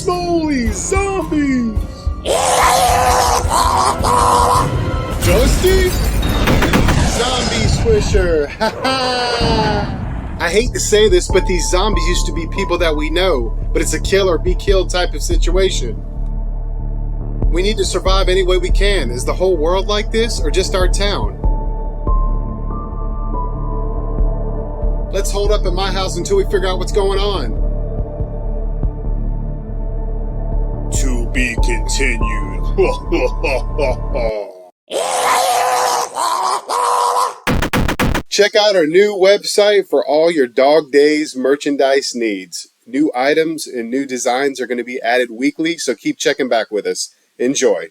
smoly, zombies! Dusty? Zombie Swisher! Ha ha! I hate to say this, but these zombies used to be people that we know, but it's a kill or be killed type of situation. We need to survive any way we can. Is the whole world like this, or just our town? Let's hold up at my house until we figure out what's going on. To be continued. Check out our new website for all your Dog Days merchandise needs. New items and new designs are going to be added weekly, so keep checking back with us. Enjoy.